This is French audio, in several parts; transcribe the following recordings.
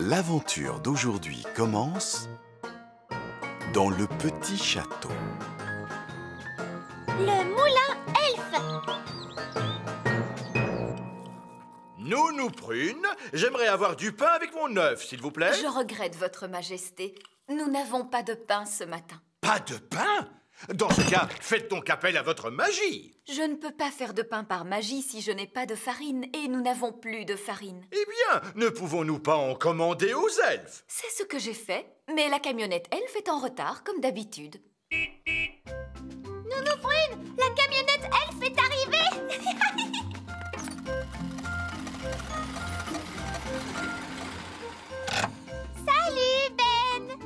L'aventure d'aujourd'hui commence dans le petit château. Le moulin elfe. Nounou Prune, j'aimerais avoir du pain avec mon œuf, s'il vous plaît. Je regrette, Votre Majesté. Nous n'avons pas de pain ce matin. Pas de pain? Dans ce cas, faites donc appel à votre magie. Je ne peux pas faire de pain par magie si je n'ai pas de farine, et nous n'avons plus de farine. Eh bien, ne pouvons-nous pas en commander aux elfes? C'est ce que j'ai fait, mais la camionnette elfe est en retard, comme d'habitude. Nounou Prune, la camionnette elfe est arrivée. Salut Ben.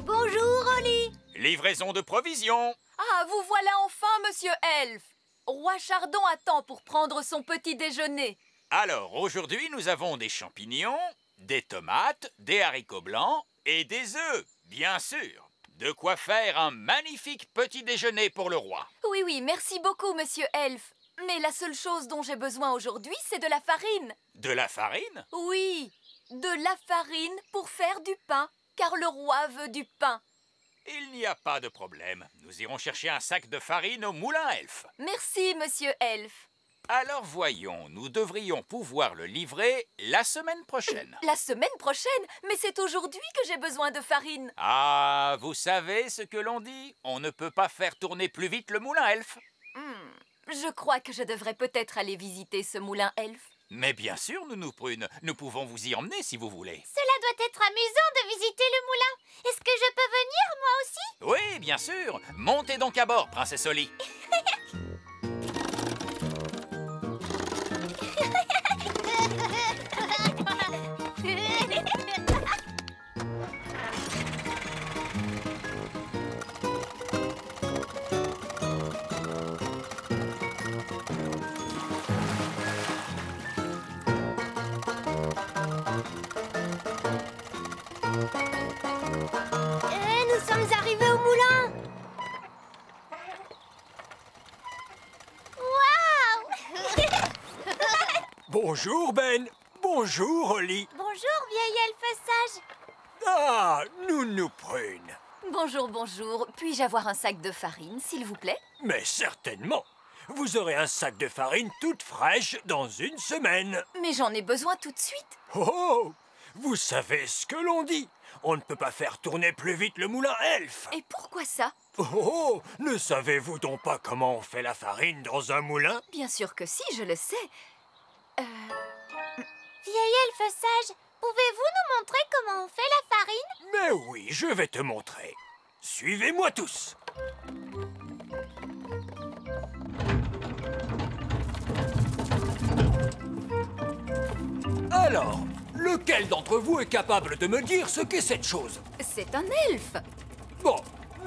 Bonjour Oli. Livraison de provisions. Ah, vous voilà enfin, monsieur Elfe. Roi Chardon attend pour prendre son petit déjeuner. Alors, aujourd'hui, nous avons des champignons, des tomates, des haricots blancs et des œufs, bien sûr. De quoi faire un magnifique petit déjeuner pour le roi. Oui, merci beaucoup, monsieur Elfe. Mais la seule chose dont j'ai besoin aujourd'hui, c'est de la farine. De la farine? Oui, de la farine pour faire du pain, car le roi veut du pain. Il n'y a pas de problème. Nous irons chercher un sac de farine au moulin elfe. Merci, monsieur Elfe. Alors voyons, nous devrions pouvoir le livrer la semaine prochaine. La semaine prochaine? Mais c'est aujourd'hui que j'ai besoin de farine. Ah, vous savez ce que l'on dit? On ne peut pas faire tourner plus vite le moulin elfe. Je crois que je devrais peut-être aller visiter ce moulin elfe. Mais bien sûr, Nounou Prune, nous pouvons vous y emmener si vous voulez. Cela doit être amusant de visiter le moulin. Est-ce que je peux venir moi aussi? Oui, bien sûr. Montez donc à bord, princesse Oli. Nous sommes arrivés au moulin. Waouh. Bonjour Ben, bonjour Oli. Bonjour vieil elfe sage. Ah, Nounou Prune. Bonjour. Puis-je avoir un sac de farine, s'il vous plaît? Mais certainement. Vous aurez un sac de farine toute fraîche dans une semaine. Mais j'en ai besoin tout de suite. Oh, vous savez ce que l'on dit. On ne peut pas faire tourner plus vite le moulin elfe. Et pourquoi ça? Oh, ne savez-vous donc pas comment on fait la farine dans un moulin? Bien sûr que si, je le sais. Vieil elfe sage, pouvez-vous nous montrer comment on fait la farine? Mais oui, je vais te montrer. Suivez-moi tous. Alors, lequel d'entre vous est capable de me dire ce qu'est cette chose? C'est un elfe. Bon,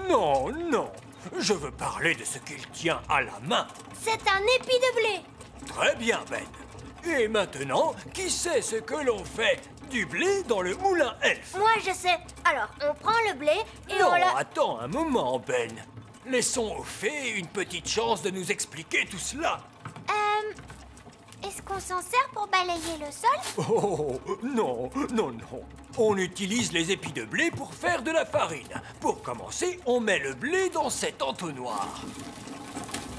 non. Je veux parler de ce qu'il tient à la main. C'est un épi de blé. Très bien, Ben. Et maintenant, qui sait ce que l'on fait du blé dans le moulin elfe? Moi je sais. Alors on prend le blé et Non, on la... attends un moment, Ben. Laissons aux fées une petite chance de nous expliquer tout cela. Est-ce qu'on s'en sert pour balayer le sol? Oh, non. On utilise les épis de blé pour faire de la farine. Pour commencer, on met le blé dans cet entonnoir.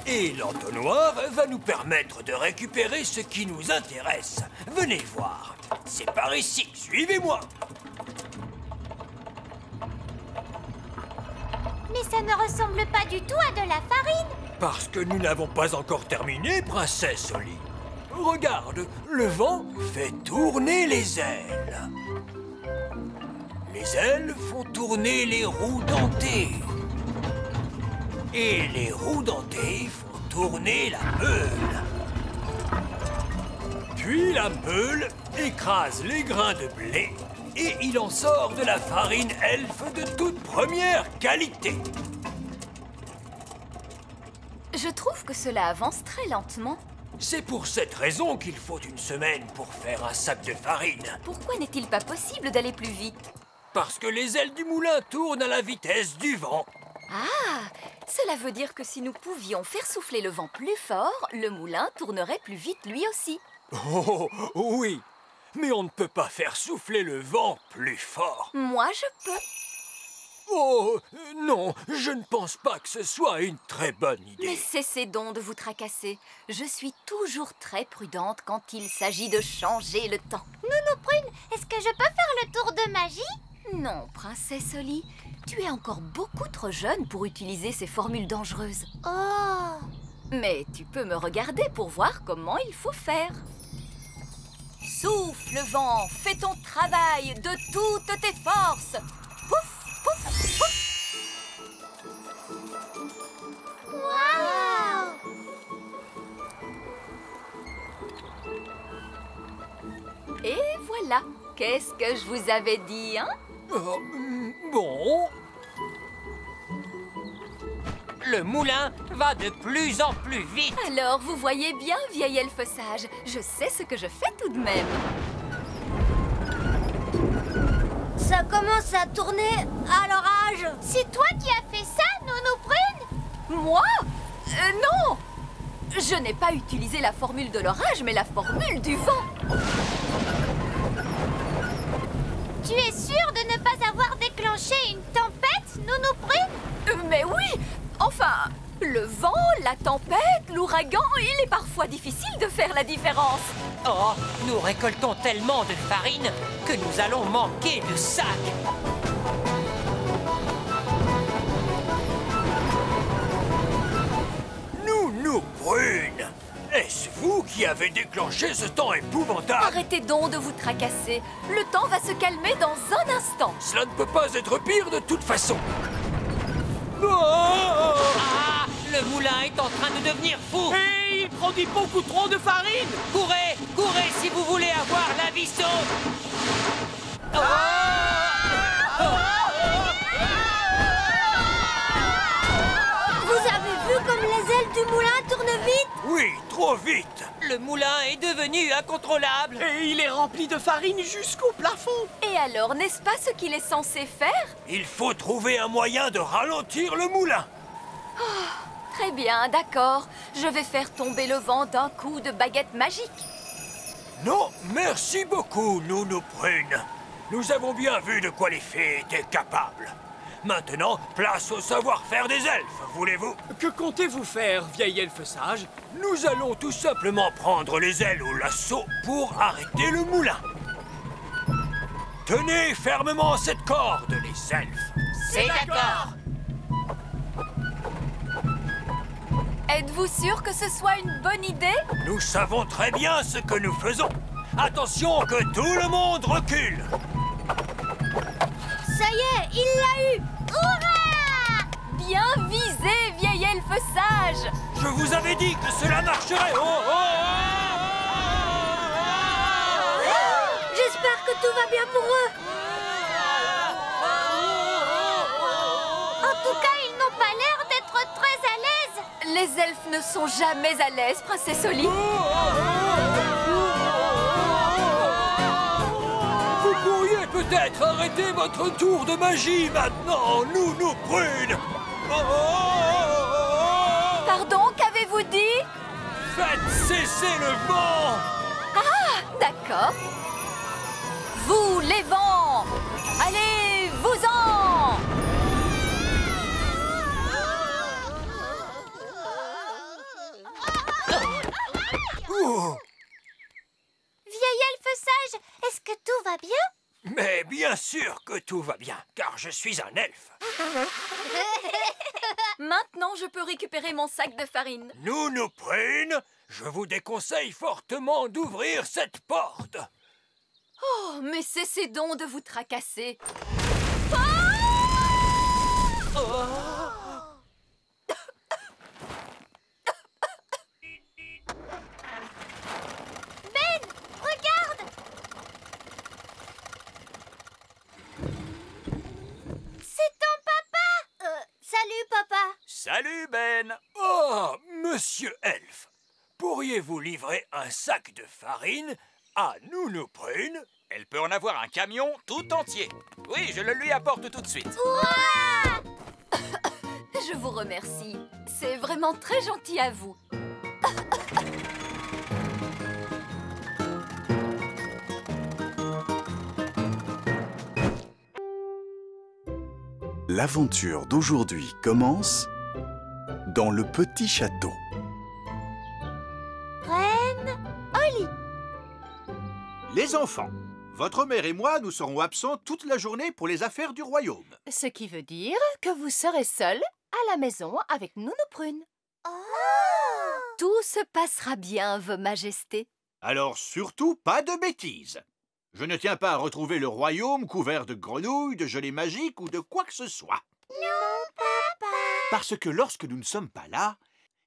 Et l'entonnoir va nous permettre de récupérer ce qui nous intéresse. Venez voir. C'est par ici. Suivez-moi. Mais ça ne ressemble pas du tout à de la farine. Parce que nous n'avons pas encore terminé, princesse Oli. Regarde, le vent fait tourner les ailes. Les ailes font tourner les roues dentées. Et les roues dentées font tourner la meule. Puis la meule écrase les grains de blé et il en sort de la farine elfe de toute première qualité. Je trouve que cela avance très lentement. C'est pour cette raison qu'il faut une semaine pour faire un sac de farine. Pourquoi n'est-il pas possible d'aller plus vite? Parce que les ailes du moulin tournent à la vitesse du vent. Ah, cela veut dire que si nous pouvions faire souffler le vent plus fort, le moulin tournerait plus vite lui aussi. Oh, oui. mais on ne peut pas faire souffler le vent plus fort. Moi, je peux. Oh, non, je ne pense pas que ce soit une très bonne Mais idée. cessez donc de vous tracasser. Je suis toujours très prudente quand il s'agit de changer le temps. Nounou Prune, est-ce que je peux faire le tour de magie? Non, princesse Oli, tu es encore beaucoup trop jeune pour utiliser ces formules dangereuses. Oh! Mais tu peux me regarder pour voir comment il faut faire. Souffle, vent, fais ton travail de toutes tes forces. Pouf, pouf, pouf. Waouh! Et voilà. Qu'est-ce que je vous avais dit, hein? Bon, Le moulin va de plus en plus vite. Alors, vous voyez bien, vieil elfe sage, je sais ce que je fais tout de même. Ça commence à tourner à l'orage. C'est toi qui as fait ça, Nounou Prune? Moi? Non! Je n'ai pas utilisé la formule de l'orage, mais la formule du vent. Tu es sûre de ne pas avoir déclenché une tempête, Nounou Prune? Mais oui! Enfin, le vent, la tempête, l'ouragan, il est parfois difficile de faire la différence. Oh, nous récoltons tellement de farine que nous allons manquer de sacs. Nounou Prune, est-ce vous qui avez déclenché ce temps épouvantable? Arrêtez donc de vous tracasser. Le temps va se calmer dans un instant. Cela ne peut pas être pire de toute façon. Oh! Ah, le moulin est en train de devenir fou. Et il produit beaucoup trop de farine. Courez, courez si vous voulez avoir la vie sauve. Vous avez vu comme les ailes du moulin tournent vite? Oui, trop vite. Le moulin est devenu incontrôlable. Et il est rempli de farine jusqu'au plafond. Et alors, n'est-ce pas ce qu'il est censé faire? Il faut trouver un moyen de ralentir le moulin. Très bien, d'accord. Je vais faire tomber le vent d'un coup de baguette magique. Non, merci beaucoup, Nounou Prune. Nous avons bien vu de quoi les fées étaient capables. Maintenant, place au savoir-faire des elfes, voulez-vous? Que comptez-vous faire, vieil elfe sage? Nous allons tout simplement prendre les ailes au lasso pour arrêter le moulin. Tenez fermement cette corde, les elfes. C'est d'accord. Êtes-vous sûr que ce soit une bonne idée? Nous savons très bien ce que nous faisons. Attention que tout le monde recule. Ça y est, il l'a eu! Hurrah! Bien visé, vieil elfe sage! Je vous avais dit que cela marcherait. J'espère que tout va bien pour eux. En tout cas, ils n'ont pas l'air d'être très à l'aise. Les elfes ne sont jamais à l'aise, princesse Oli. Vous pourriez peut-être arrêter votre tour de magie maintenant, Nounou Prune. Pardon, qu'avez-vous dit? Faites cesser le vent. Ah, d'accord. Vous, les vents, allez, vous-en! Oh, Vieil elfe sage, est-ce que tout va bien? mais bien sûr que tout va bien, car je suis un elfe. Maintenant, je peux récupérer mon sac de farine. Nounou Prune, je vous déconseille fortement d'ouvrir cette porte. Oh, mais cessez donc de vous tracasser. Ben, regarde! C'est ton papa! Salut papa! Salut, Ben. Oh, monsieur elfe, pourriez-vous livrer un sac de farine à Nounou Prune? Elle peut en avoir un camion tout entier. Oui, je le lui apporte tout de suite. Hurrah! Je vous remercie. C'est vraiment très gentil à vous. L'aventure d'aujourd'hui commence dans le petit château. Reine Holly. Les enfants, votre mère et moi, nous serons absents toute la journée pour les affaires du royaume. Ce qui veut dire que vous serez seul à la maison avec Nounou Prune. Tout se passera bien, Vos Majestés. Alors surtout, pas de bêtises. Je ne tiens pas à retrouver le royaume couvert de grenouilles, de gelées magiques ou de quoi que ce soit. Non, papa. Parce que lorsque nous ne sommes pas là,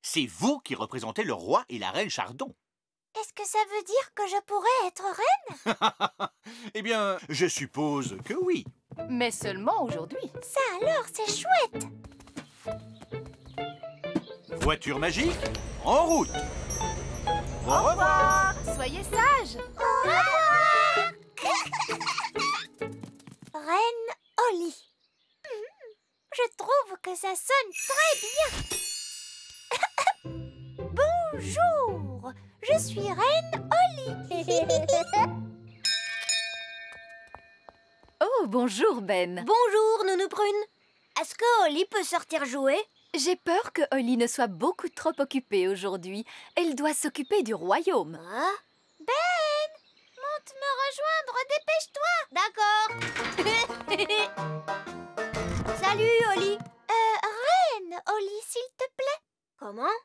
c'est vous qui représentez le roi et la reine Chardon. Est-ce que ça veut dire que je pourrais être reine? Eh bien, je suppose que oui. Mais seulement aujourd'hui. Ça alors, c'est chouette. Voiture magique, en route. Au Au revoir. revoir. Soyez sages. Au revoir. Reine Holly. Je trouve que ça sonne très bien. Bonjour, je suis Reine Holly. Oh, bonjour, Ben. Bonjour, Nounou Prune. Est-ce que Holly peut sortir jouer? J'ai peur que Holly ne soit beaucoup trop occupée aujourd'hui. Elle doit s'occuper du royaume. Ah. Ben, monte me rejoindre, dépêche-toi. D'accord. Salut, Holly. Reine Holly, s'il te plaît. Comment?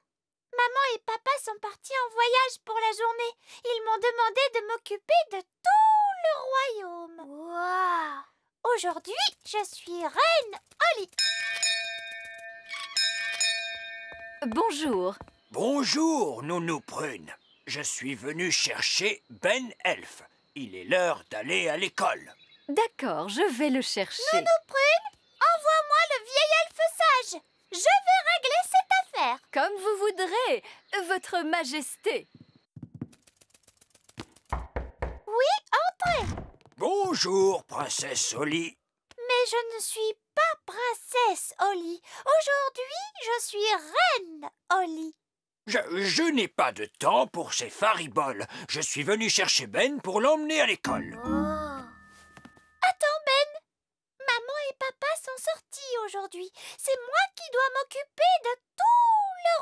Maman et papa sont partis en voyage pour la journée. Ils m'ont demandé de m'occuper de tout le royaume. Wow. Aujourd'hui, je suis Reine Holly. Bonjour. Bonjour, Nounou Prune. Je suis venu chercher Ben Elf. Il est l'heure d'aller à l'école. D'accord, je vais le chercher. Nounou Prune, envoie-moi le vieil elfe sage. Je vais régler cette affaire. Comme vous voudrez, Votre Majesté. Oui, entrez. Bonjour, princesse Holly. Mais je ne suis pas princesse Holly. Aujourd'hui, je suis Reine Holly. Je n'ai pas de temps pour ces fariboles. Je suis venu chercher Ben pour l'emmener à l'école. Attends, Ben. Maman et papa sont sortis aujourd'hui. C'est moi qui dois m'occuper de tout le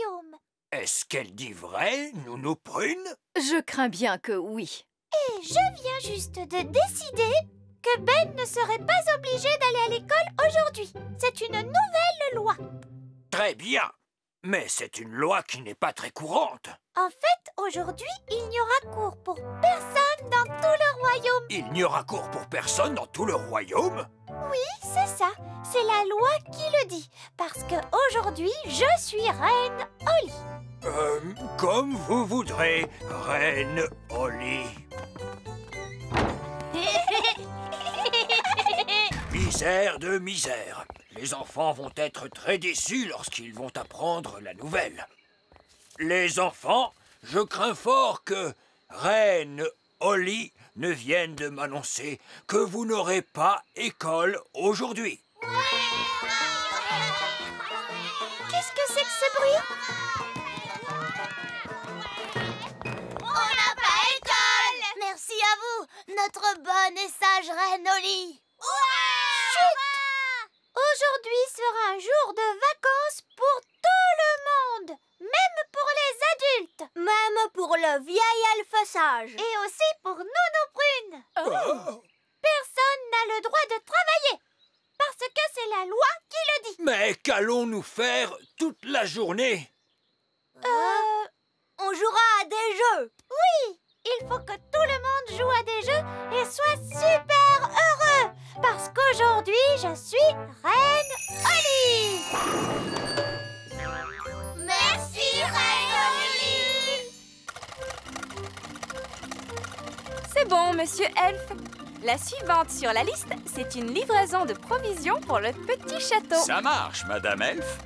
royaume. Est-ce qu'elle dit vrai, Nounou Prune? Je crains bien que oui. Et je viens juste de décider que Ben ne serait pas obligé d'aller à l'école aujourd'hui. C'est une nouvelle loi. Très bien. Mais c'est une loi qui n'est pas très courante. En fait, aujourd'hui, il n'y aura cours pour personne dans tout le royaume. Il n'y aura cours pour personne dans tout le royaume? Oui, c'est ça. C'est la loi qui le dit. Parce que aujourd'hui, je suis Reine Holly. Comme vous voudrez, Reine Holly. Misère de misère. Les enfants vont être très déçus lorsqu'ils vont apprendre la nouvelle. Les enfants, je crains fort que Reine Holly ne vienne de m'annoncer que vous n'aurez pas école aujourd'hui. Qu'est-ce que c'est que ce bruit? On n'a pas école! Merci à vous, notre bonne et sage Reine Holly. Chut! Aujourd'hui sera un jour de vacances pour tout le monde, même pour les adultes. Même pour le vieil elfe sage. Et aussi pour Nounou Prune. Personne n'a le droit de travailler, parce que c'est la loi qui le dit. Mais qu'allons-nous faire toute la journée? On jouera à des jeux. Oui, il faut que tout le monde joue à des jeux et soit super heureux. Parce qu'aujourd'hui, je suis Reine Holly. Merci, Reine Holly. C'est bon, monsieur Elf. La suivante sur la liste, c'est une livraison de provisions pour le petit château. Ça marche, Madame Elf.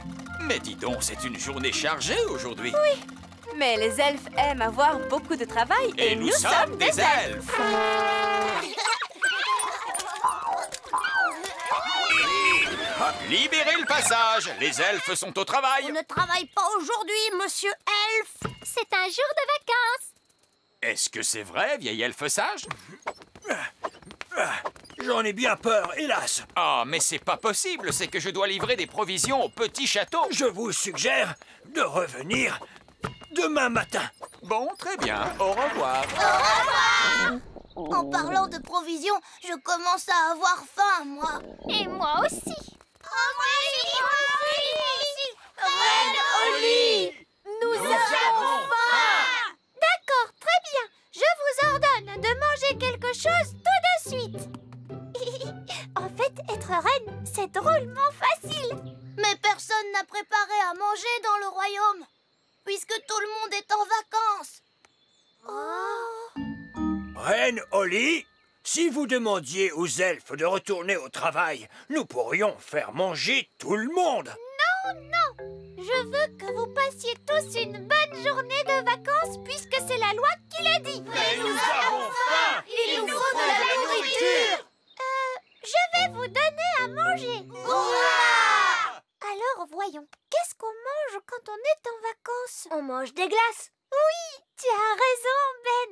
Mais dis donc, c'est une journée chargée aujourd'hui. Oui, mais les elfes aiment avoir beaucoup de travail Et nous sommes des elfes. Libérez le passage. Les elfes sont au travail. On ne travaille pas aujourd'hui, monsieur Elf. C'est un jour de vacances. Est-ce que c'est vrai, vieil elfe sage? Je J'en ai bien peur, hélas. Ah, mais c'est pas possible, c'est que je dois livrer des provisions au petit château. Je vous suggère de revenir demain matin. Bon, très bien, au revoir. En parlant de provisions, je commence à avoir faim, moi. Et moi aussi. Oh, moi aussi. Reine Holly, Nous avons faim. D'accord, très bien. Je vous ordonne de manger quelque chose tout de suite. En fait, être reine, c'est drôlement facile. Mais personne n'a préparé à manger dans le royaume, puisque tout le monde est en vacances. Reine Holly, si vous demandiez aux elfes de retourner au travail, nous pourrions faire manger tout le monde. Non, je veux que vous passiez tous une bonne journée de vacances, puisque c'est la loi qui le dit. Mais nous avons faim. Il nous faut de la nourriture. Je vais vous donner à manger. Hurrah! Alors, voyons, qu'est-ce qu'on mange quand on est en vacances? On mange des glaces. Oui, tu as raison, Ben.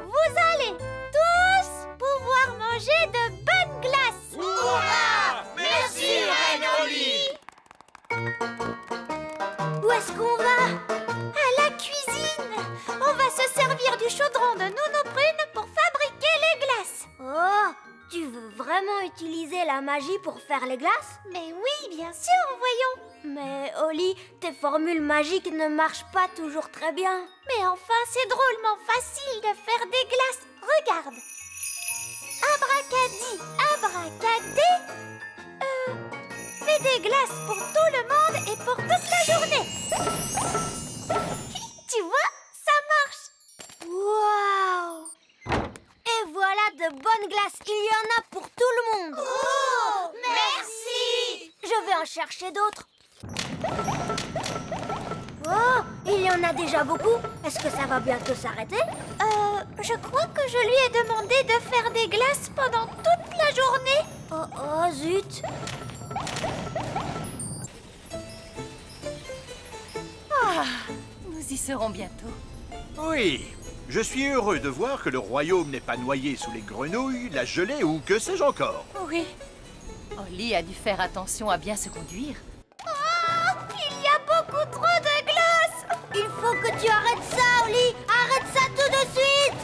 Vous allez tous pouvoir manger de bonnes glaces. Hurrah! Merci, Reine Holly. Où est-ce qu'on va? À la cuisine. On va se servir du chaudron de Nounou Prune pour fabriquer les glaces. Oh, tu veux vraiment utiliser la magie pour faire les glaces? Mais oui, bien sûr, voyons. Mais Holly, tes formules magiques ne marchent pas toujours très bien. Mais enfin, c'est drôlement facile de faire des glaces. Regarde. Abracadi, abracadé. Fais des glaces pour tout le monde et pour toute la journée. Tu vois, ça marche. Waouh! Et voilà de bonnes glaces. Il y en a pour tout le monde. Oh, merci! Je vais en chercher d'autres. Oh, il y en a déjà beaucoup. Est-ce que ça va bientôt s'arrêter? Je crois que je lui ai demandé de faire des glaces pendant toute la journée. Oh, zut! Nous y serons bientôt. Oui, je suis heureux de voir que le royaume n'est pas noyé sous les grenouilles, la gelée ou que sais-je encore. Oui. Holly a dû faire attention à bien se conduire. Oh, il y a beaucoup trop de glace. Il faut que tu arrêtes ça, Holly. Arrête ça tout de suite.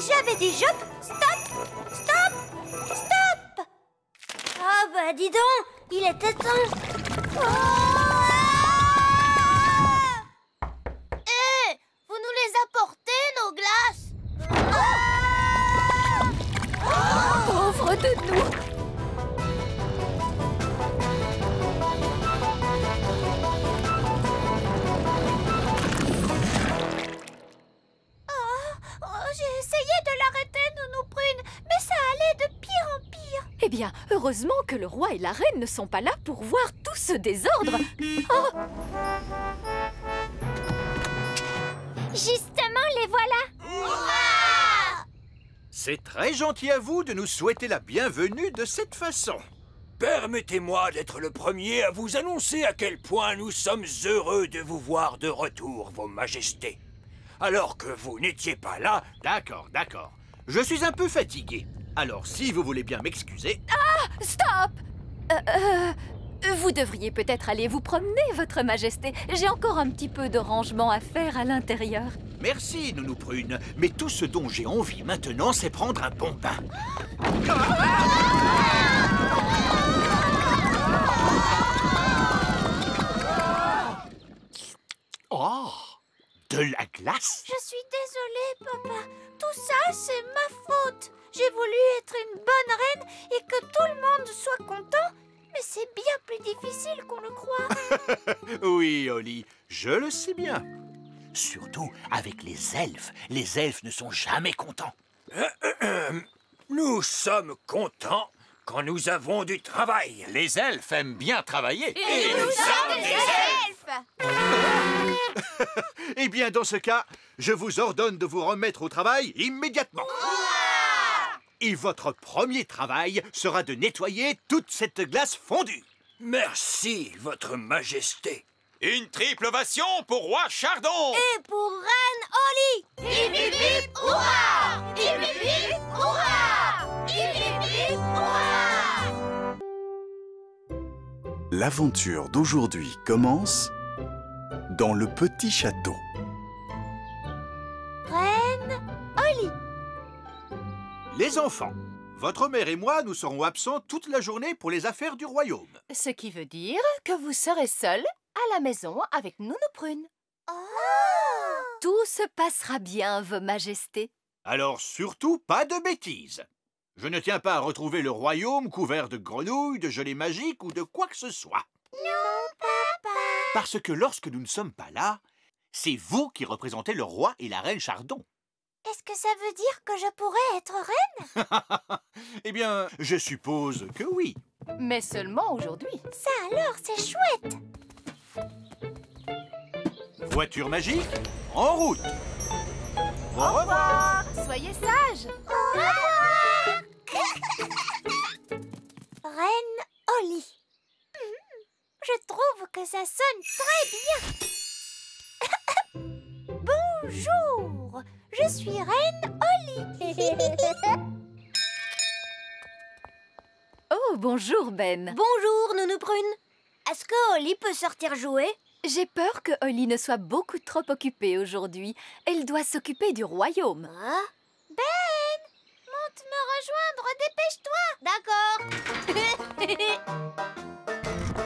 J'avais dit, Jop. Stop. Ah bah dis donc, il était temps. Vous nous les apportez, nos glaces? Pauvre de nous! J'ai essayé de l'arrêter, Nounou Prune, mais ça allait de pire en pire. Eh bien, heureusement que le roi et la reine ne sont pas là pour voir tout ce désordre. Oh! Justement, les voilà. Hurrah! C'est très gentil à vous de nous souhaiter la bienvenue de cette façon. Permettez-moi d'être le premier à vous annoncer à quel point nous sommes heureux de vous voir de retour, Vos Majestés. Alors que vous n'étiez pas là... D'accord. Je suis un peu fatigué. Alors, si vous voulez bien m'excuser... Stop! Vous devriez peut-être aller vous promener, Votre Majesté. J'ai encore un petit peu de rangement à faire à l'intérieur. Merci, Nounou Prune. Mais tout ce dont j'ai envie maintenant, c'est prendre un bon bain. Oh! De la glace? Je suis désolée, papa. Tout ça, c'est ma faute. J'ai voulu être une bonne reine et que tout le monde soit content. Mais c'est bien plus difficile qu'on le croit. Oui, Holly, je le sais bien. Surtout avec les elfes. Les elfes ne sont jamais contents. Nous sommes contents quand nous avons du travail. Les elfes aiment bien travailler. Et nous sommes des elfes. Eh bien, dans ce cas, je vous ordonne de vous remettre au travail immédiatement. Et votre premier travail sera de nettoyer toute cette glace fondue. Merci, Votre Majesté. Une triple ovation pour Roi Chardon. Et pour Reine Holly. Hip hip hip, hurrah! Hip hip hip, hurrah! L'aventure d'aujourd'hui commence dans le petit château. Reine Ollie. Les enfants, votre mère et moi, nous serons absents toute la journée pour les affaires du royaume. Ce qui veut dire que vous serez seul à la maison avec Nounou Prune. Oh! Tout se passera bien, Vos Majestés. Alors surtout, pas de bêtises. Je ne tiens pas à retrouver le royaume couvert de grenouilles, de gelées magiques ou de quoi que ce soit. Non, papa. Parce que lorsque nous ne sommes pas là, c'est vous qui représentez le roi et la reine Chardon. Est-ce que ça veut dire que je pourrais être reine? Eh bien, je suppose que oui. Mais seulement aujourd'hui. Ça alors, c'est chouette. Voiture magique, en route. Au Au revoir. revoir. Soyez sages. Au revoir. Reine Ollie. Je trouve que ça sonne très bien. Bonjour, je suis Reine Ollie. Oh, bonjour, Ben. Bonjour, Nounou Prune. Est-ce que Ollie peut sortir jouer? J'ai peur que Holly ne soit beaucoup trop occupée aujourd'hui. Elle doit s'occuper du royaume. Hein? Ben, monte me rejoindre, dépêche-toi. D'accord.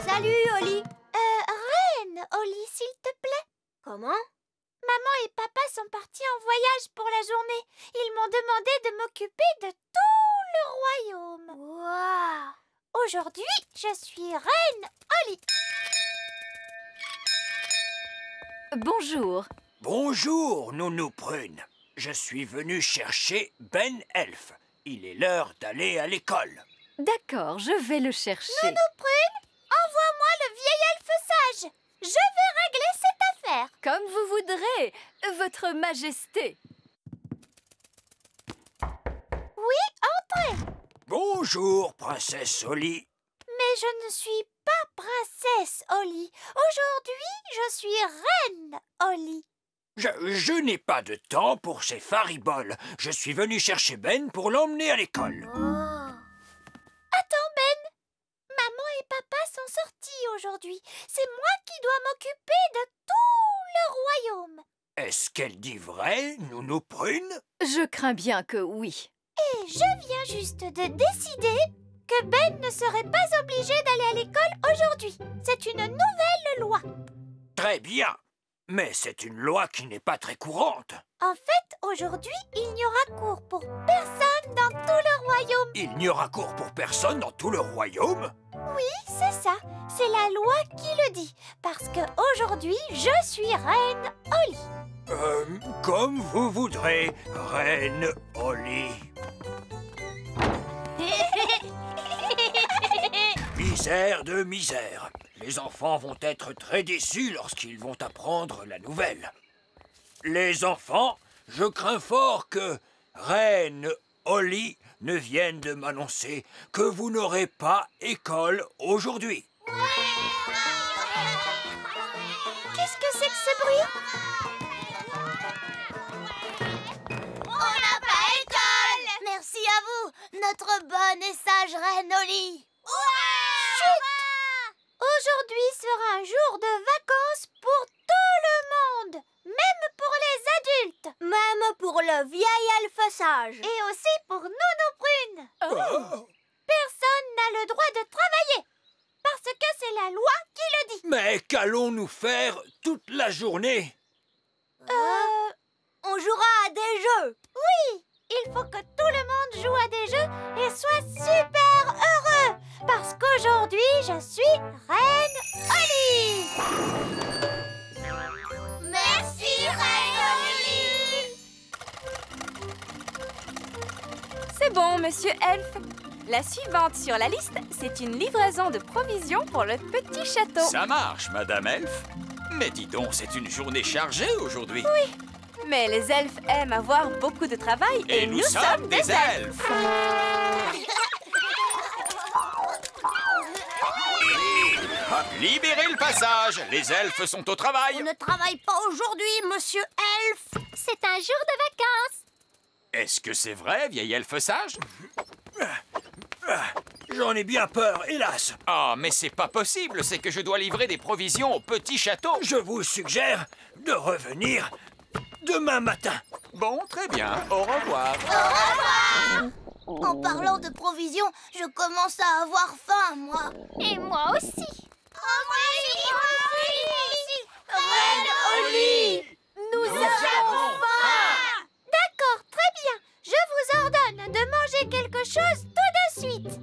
Salut, Ollie. Reine, Ollie, s'il te plaît. Comment? Maman et papa sont partis en voyage pour la journée. Ils m'ont demandé de m'occuper de tout le royaume. Wow. Aujourd'hui, je suis Reine Ollie. Bonjour. Bonjour, Nounou Prune. Je suis venu chercher Ben Elf. Il est l'heure d'aller à l'école. D'accord, je vais le chercher. Nounou Prune, envoie-moi le vieil elfe sage. Je vais régler cette affaire. Comme vous voudrez, Votre Majesté. Oui, entrez. Bonjour, princesse Ollie. Mais je ne suis pas princesse Ollie. Aujourd'hui, je suis Reine Ollie. Je n'ai pas de temps pour ces fariboles. Je suis venu chercher Ben pour l'emmener à l'école. Attends, Ben. Maman et papa sont sortis aujourd'hui. C'est moi qui dois m'occuper de tout le royaume. Est-ce qu'elle dit vrai, Nounou Prune? Je crains bien que oui. Et je viens juste de décider que Ben ne serait pas obligé d'aller à l'école aujourd'hui. C'est une nouvelle loi. Très bien. Mais c'est une loi qui n'est pas très courante. En fait, aujourd'hui, il n'y aura cours pour personne dans tout le royaume. Il n'y aura cours pour personne dans tout le royaume? Oui, c'est ça. C'est la loi qui le dit. Parce que aujourd'hui, je suis Reine Ollie. Comme vous voudrez, Reine Ollie. Misère de misère. Les enfants vont être très déçus lorsqu'ils vont apprendre la nouvelle. Les enfants, je crains fort que Reine Ollie ne vienne de m'annoncer que vous n'aurez pas école aujourd'hui. Qu'est-ce que c'est que ce bruit? On n'a pas école! Merci à vous, notre bonne et sage Reine Ollie. Chut! Aujourd'hui sera un jour de vacances pour tout le monde, même pour les adultes. Même pour le vieil elfe sage. Et aussi pour Nounou Prune. Personne n'a le droit de travailler, parce que c'est la loi qui le dit. Mais qu'allons-nous faire toute la journée? On jouera à des jeux. Oui, il faut que tout le monde joue à des jeux et soit super heureux. Parce qu'aujourd'hui, je suis Reine Ollie. Merci, Reine Ollie. C'est bon, Monsieur Elf. La suivante sur la liste, c'est une livraison de provisions pour le petit château. Ça marche, Madame Elf. Mais dis donc, c'est une journée chargée aujourd'hui. Oui, mais les elfes aiment avoir beaucoup de travail Et nous sommes des elfes. Libérez le passage. Les elfes sont au travail. On ne travaille pas aujourd'hui, Monsieur Elf. C'est un jour de vacances. Est-ce que c'est vrai, vieil elfe sage? J'en ai bien peur, hélas. Ah, mais c'est pas possible, c'est que je dois livrer des provisions au petit château. Je vous suggère de revenir demain matin. Bon, très bien, au revoir. En parlant de provisions, je commence à avoir faim, moi. Et moi aussi. Oh, moi aussi. Reine Holly, Nous avons faim. D'accord, très bien. Je vous ordonne de manger quelque chose tout de suite.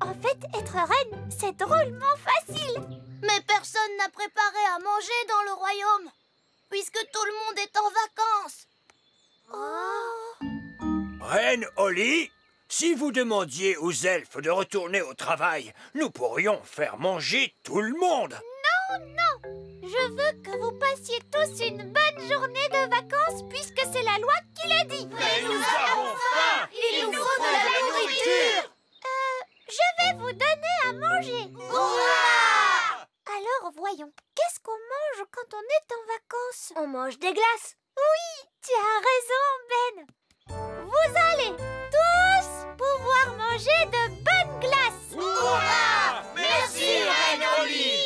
En fait, être reine, c'est drôlement facile. Mais personne n'a préparé à manger dans le royaume, puisque tout le monde est en vacances. Reine Holly, si vous demandiez aux elfes de retourner au travail, nous pourrions faire manger tout le monde. Non, je veux que vous passiez tous une bonne journée de vacances, puisque c'est la loi qui le dit. Mais nous avons faim. Il nous faut de la nourriture. Je vais vous donner à manger. Hurrah! Alors, voyons, qu'est-ce qu'on mange quand on est en vacances? On mange des glaces. Oui, tu as raison, Ben. Vous allez tous pouvoir manger de bonnes glaces. Hurrah! Merci, Reine Holly.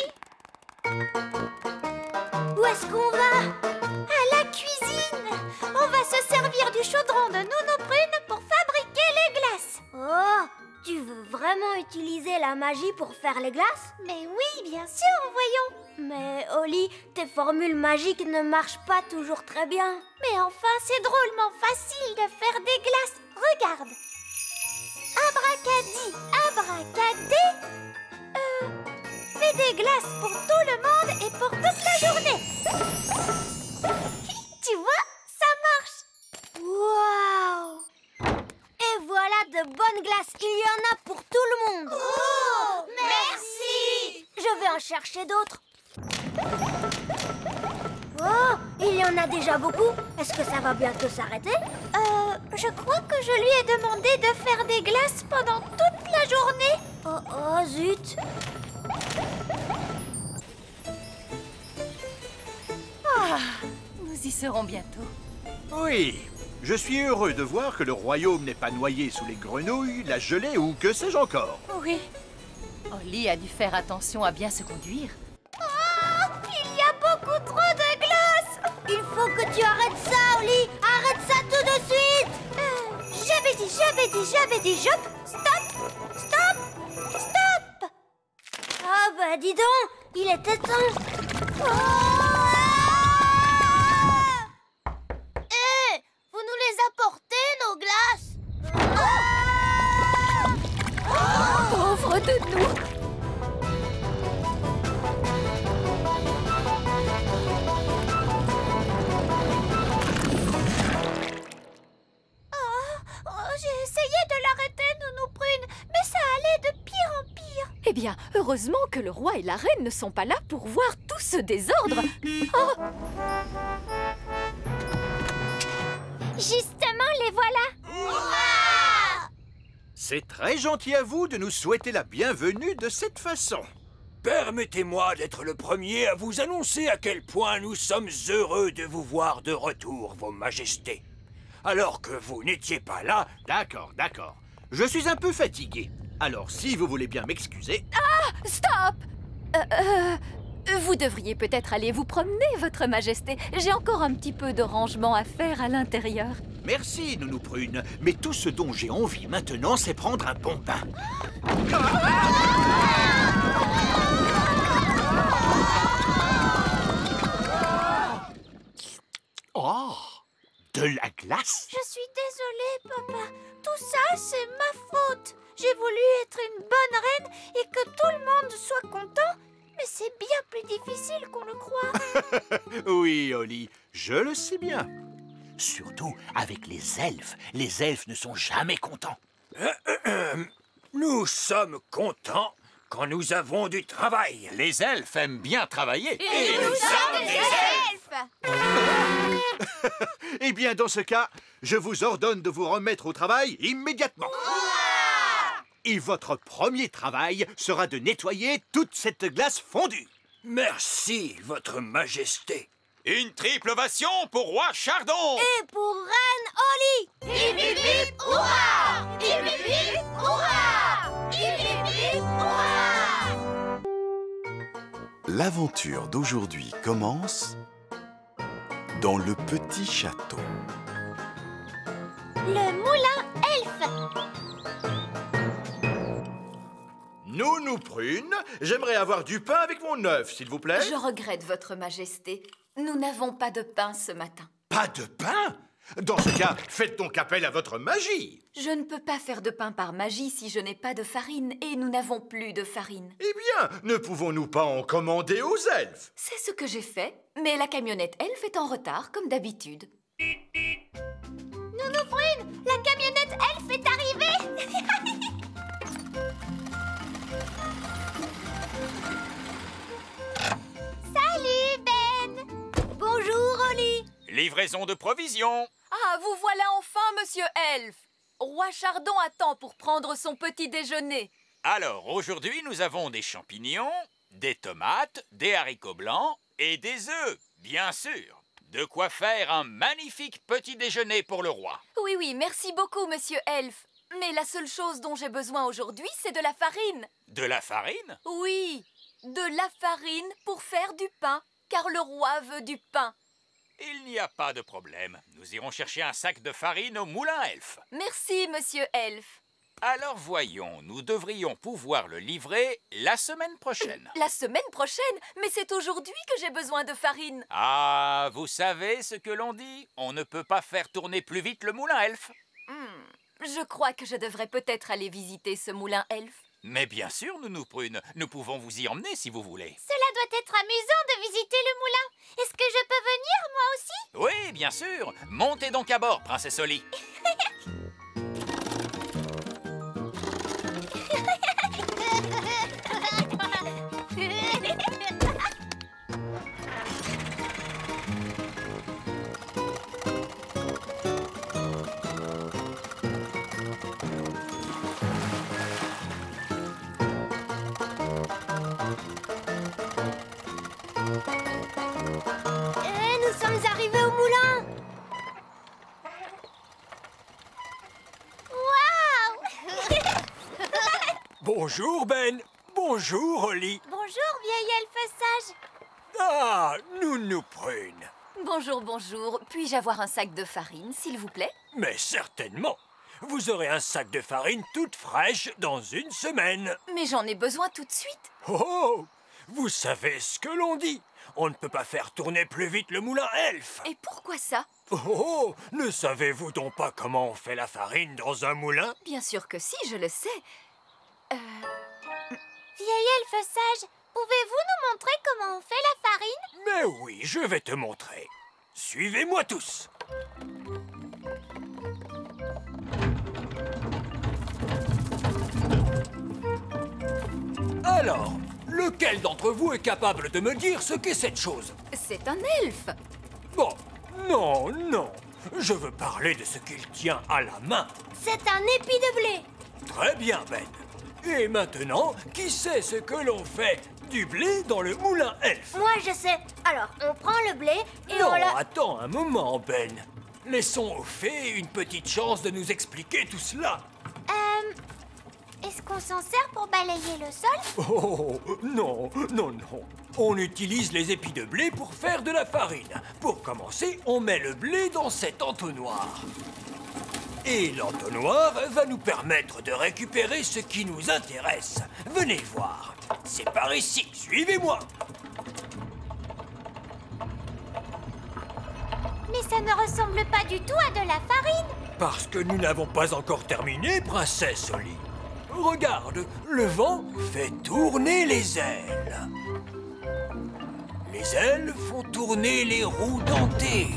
Où est-ce qu'on va? À la cuisine. On va se servir du chaudron de Nounou Prune pour fabriquer les glaces. Oh, tu veux vraiment utiliser la magie pour faire les glaces? Mais oui, bien sûr, voyons. Mais Holly, tes formules magiques ne marchent pas toujours très bien. Mais enfin, c'est drôlement facile de faire des glaces. Regarde. Abracadi, abracadé. Fais des glaces pour tout le monde et pour toute la journée. Tu vois, ça marche. Waouh! Et voilà de bonnes glaces. Il y en a pour tout le monde. Oh, merci! Je vais en chercher d'autres. Oh, il y en a déjà beaucoup. Est-ce que ça va bientôt s'arrêter? Je crois que je lui ai demandé de faire des glaces pendant toute la journée. Oh, zut! Nous y serons bientôt. Oui, je suis heureux de voir que le royaume n'est pas noyé sous les grenouilles, la gelée ou que sais-je encore. Oui. Holly a dû faire attention à bien se conduire. Oh, il y a beaucoup trop de glace. Il faut que tu arrêtes ça, Holly. Arrête ça tout de suite. J'avais dit, Jop. Stop. Ah bah dis donc, il était temps. Vous nous les apportez, nos glaces? Pauvre de nous! J'ai essayé de l'arrêter, Nounou Prune, mais ça allait de pire en pire. Eh bien, heureusement que le roi et la reine ne sont pas là pour voir tout ce désordre. Oh! Justement, les voilà. Hurrah! C'est très gentil à vous de nous souhaiter la bienvenue de cette façon. Permettez-moi d'être le premier à vous annoncer à quel point nous sommes heureux de vous voir de retour, Vos Majestés. Alors que vous n'étiez pas là... D'accord. Je suis un peu fatigué. Alors, si vous voulez bien m'excuser... Stop! Vous devriez peut-être aller vous promener, Votre Majesté. J'ai encore un petit peu de rangement à faire à l'intérieur. Merci, Nounou Prune. Mais tout ce dont j'ai envie maintenant, c'est prendre un bon bain. Oh! De la glace? Je suis désolée, papa. Tout ça, c'est ma faute. J'ai voulu être une bonne reine et que tout le monde soit content. Mais c'est bien plus difficile qu'on le croit. Oui, Holly, je le sais bien. Surtout avec les elfes. Les elfes ne sont jamais contents. Nous sommes contents quand nous avons du travail. Les elfes aiment bien travailler. Et nous sommes des elfes. Eh bien, dans ce cas, je vous ordonne de vous remettre au travail immédiatement. Et votre premier travail sera de nettoyer toute cette glace fondue. Merci, Votre Majesté. Une triple ovation pour Roi Chardon. Et pour Reine Holly. Hip hip hip, hurrah! Hip hip hip, hurrah! L'aventure d'aujourd'hui commence dans le petit château. Le moulin elfe. Nounou Prune, j'aimerais avoir du pain avec mon œuf, s'il vous plaît. Je regrette, Votre Majesté. Nous n'avons pas de pain ce matin. Pas de pain? Dans ce cas, faites donc appel à votre magie. Je ne peux pas faire de pain par magie si je n'ai pas de farine, et nous n'avons plus de farine. Eh bien, ne pouvons-nous pas en commander aux elfes? C'est ce que j'ai fait, mais la camionnette elfe est en retard, comme d'habitude. Nounou Prune, la camionnette elfe est arrivée. Salut, Ben. Bonjour, Oli. Livraison de provisions. Ah, vous voilà enfin, Monsieur Elfe. Roi Chardon attend pour prendre son petit déjeuner. Alors, aujourd'hui, nous avons des champignons, des tomates, des haricots blancs et des œufs, bien sûr. De quoi faire un magnifique petit déjeuner pour le roi. Oui, oui, merci beaucoup, Monsieur Elfe. Mais la seule chose dont j'ai besoin aujourd'hui, c'est de la farine. De la farine? Oui, de la farine pour faire du pain, car le roi veut du pain. Il n'y a pas de problème. Nous irons chercher un sac de farine au moulin elfe. Merci, Monsieur Elfe. Alors voyons, nous devrions pouvoir le livrer la semaine prochaine. La semaine prochaine? Mais c'est aujourd'hui que j'ai besoin de farine. Ah, vous savez ce que l'on dit? On ne peut pas faire tourner plus vite le moulin elfe. Je crois que je devrais peut-être aller visiter ce moulin elfe. Mais bien sûr, Nounou Prune, nous pouvons vous y emmener si vous voulez. Cela doit être amusant de visiter le moulin. Est-ce que je peux venir, moi aussi? Oui, bien sûr. Montez donc à bord, Princesse Oli. Nous sommes arrivés au moulin. Waouh! Bonjour, Ben. Bonjour, Oli. Bonjour, vieil elfe sage. Ah, Nounou Prune. Bonjour, bonjour. Puis-je avoir un sac de farine, s'il vous plaît? Mais certainement. Vous aurez un sac de farine toute fraîche dans une semaine. Mais j'en ai besoin tout de suite. Oh, vous savez ce que l'on dit. On ne peut pas faire tourner plus vite le moulin elfe. Et pourquoi ça? Oh, ne savez-vous donc pas comment on fait la farine dans un moulin? Bien sûr que si, je le sais. Vieil elfe sage, pouvez-vous nous montrer comment on fait la farine? Mais oui, je vais te montrer. Suivez-moi tous. Alors, lequel d'entre vous est capable de me dire ce qu'est cette chose? C'est un elfe. Bon, non, non. Je veux parler de ce qu'il tient à la main. C'est un épi de blé. Très bien, Ben. Et maintenant, qui sait ce que l'on fait du blé dans le moulin elfe? Moi, je sais. Alors, on prend le blé et Non, on le... attends un moment, Ben. Laissons aux fées une petite chance de nous expliquer tout cela. Est-ce qu'on s'en sert pour balayer le sol? Oh, non, non, non. On utilise les épis de blé pour faire de la farine. Pour commencer, on met le blé dans cet entonnoir. Et l'entonnoir va nous permettre de récupérer ce qui nous intéresse. Venez voir. C'est par ici. Suivez-moi. Mais ça ne ressemble pas du tout à de la farine. Parce que nous n'avons pas encore terminé, princesse Oli. Regarde, le vent fait tourner les ailes. Les ailes font tourner les roues dentées.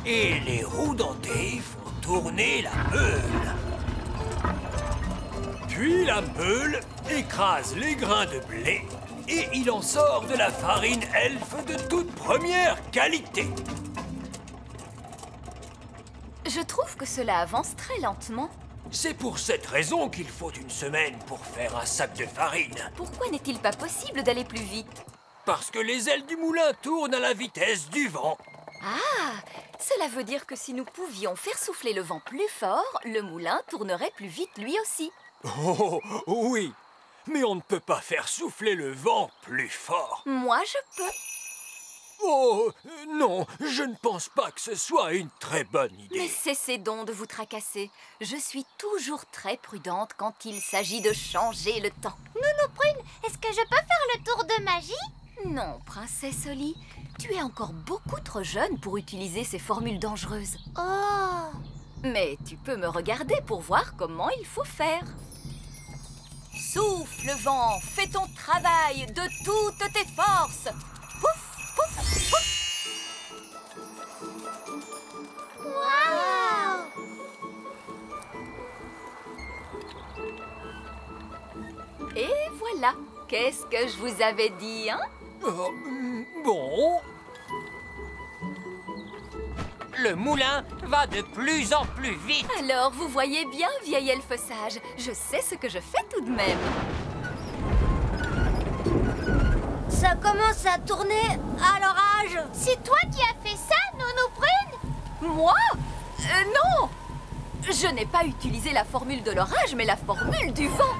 Et les roues dentées font tourner la meule. Puis la meule écrase les grains de blé et il en sort de la farine elfe de toute première qualité. Je trouve que cela avance très lentement. C'est pour cette raison qu'il faut une semaine pour faire un sac de farine. Pourquoi n'est-il pas possible d'aller plus vite? Parce que les ailes du moulin tournent à la vitesse du vent. Ah, cela veut dire que si nous pouvions faire souffler le vent plus fort, le moulin tournerait plus vite lui aussi. Oh, oui. mais on ne peut pas faire souffler le vent plus fort. Moi, je peux. Oh, non, je ne pense pas que ce soit une très bonne idée. Mais cessez donc de vous tracasser. Je suis toujours très prudente quand il s'agit de changer le temps. Nounou Prune, est-ce que je peux faire le tour de magie? Non, princesse Oli, tu es encore beaucoup trop jeune pour utiliser ces formules dangereuses. Oh! Mais tu peux me regarder pour voir comment il faut faire. Souffle, vent, fais ton travail de toutes tes forces. Pouf, pouf, pouf. Waouh! Et voilà. Qu'est-ce que je vous avais dit, hein? Bon, Le moulin va de plus en plus vite. Alors, vous voyez bien, vieil elfe sage, je sais ce que je fais tout de même. Ça commence à tourner à l'orage. C'est toi qui as fait ça, Nounou Prune? Moi? Non! Je n'ai pas utilisé la formule de l'orage, mais la formule du vent.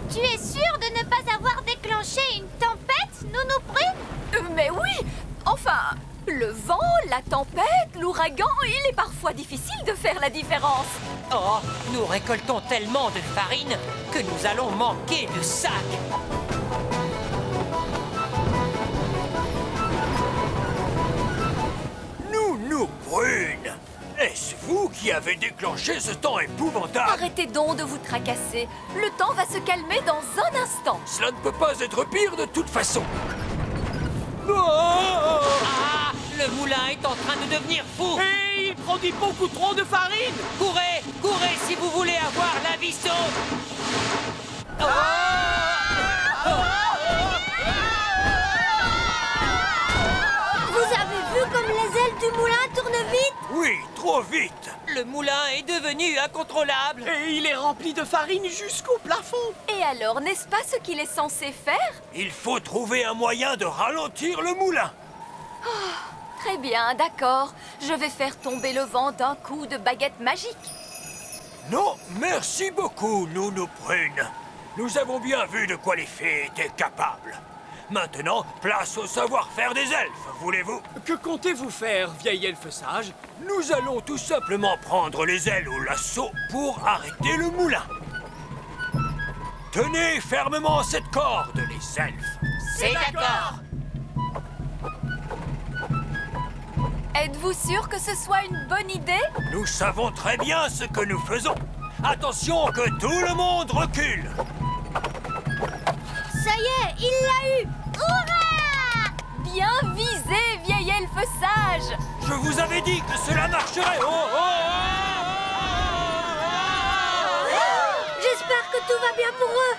Tu es sûre de ne pas avoir déclenché une tempête, Nounou Prune? Mais oui! Enfin, le vent, la tempête, l'ouragan, il est parfois difficile de faire la différence. Oh, nous récoltons tellement de farine que nous allons manquer de sacs. Nounou Prune, est-ce vous qui avez déclenché ce temps épouvantable? Arrêtez donc de vous tracasser. Le temps va se calmer dans un instant. Cela ne peut pas être pire de toute façon. Ah, le moulin est en train de devenir fou. Et il produit beaucoup trop de farine. Courez, courez si vous voulez avoir la vie sauve. Vous avez vu comme les ailes du moulin tournent vite? Oui, trop vite. Le moulin est devenu incontrôlable. Et il est rempli de farine jusqu'au plafond. Et alors, n'est-ce pas ce qu'il est censé faire? Il faut trouver un moyen de ralentir le moulin. Très bien, d'accord. Je vais faire tomber le vent d'un coup de baguette magique. Non, merci beaucoup, Nounou Prune. Nous avons bien vu de quoi les fées étaient capables. Maintenant, place au savoir-faire des elfes, voulez-vous? Que comptez-vous faire, vieil elfe sage? Nous allons tout simplement prendre les ailes au lasso pour arrêter le moulin. Tenez fermement cette corde, les elfes. C'est d'accord. Êtes-vous sûr que ce soit une bonne idée? Nous savons très bien ce que nous faisons. Attention que tout le monde recule. Ça y est, il l'a eu! Hurrah! Bien visé, vieil elfe sage! Je vous avais dit que cela marcherait. J'espère que tout va bien pour eux.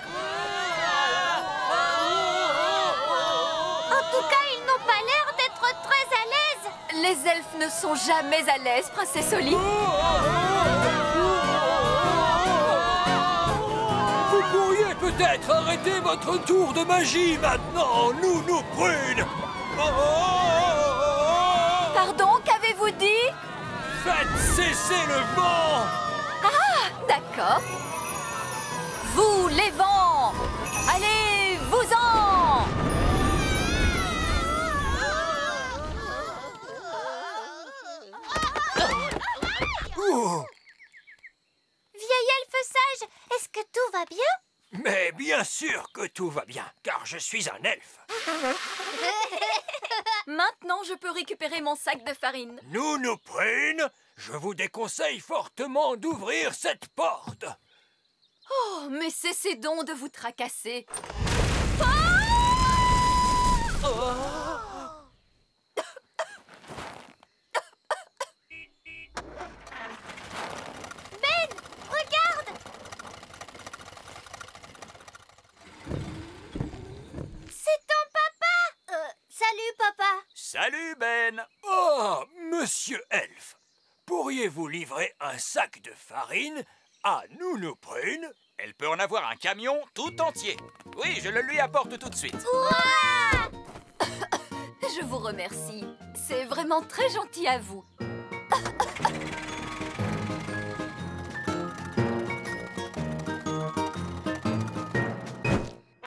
En tout cas, ils n'ont pas l'air d'être très à l'aise. Les elfes ne sont jamais à l'aise, princesse Oli. Vous pourriez peut-être arrêter votre tour de magie maintenant, Nounou Prune. Pardon, qu'avez-vous dit? Faites cesser le vent. Ah, d'accord. Vous, les vents, allez-vous-en! Vieil elfe sage, est-ce que tout va bien? Mais bien sûr que tout va bien, car je suis un elfe. Maintenant, je peux récupérer mon sac de farine. Nounou Prune, je vous déconseille fortement d'ouvrir cette porte. Oh, mais cessez donc de vous tracasser. Ben, regarde! C'est ton papa! Salut, papa! Salut, Ben. Oh, monsieur elfe, pourriez-vous livrer un sac de farine à Nounou Prune? Elle peut en avoir un camion tout entier. Oui, je le lui apporte tout de suite. Ouah! Je vous remercie. C'est vraiment très gentil à vous.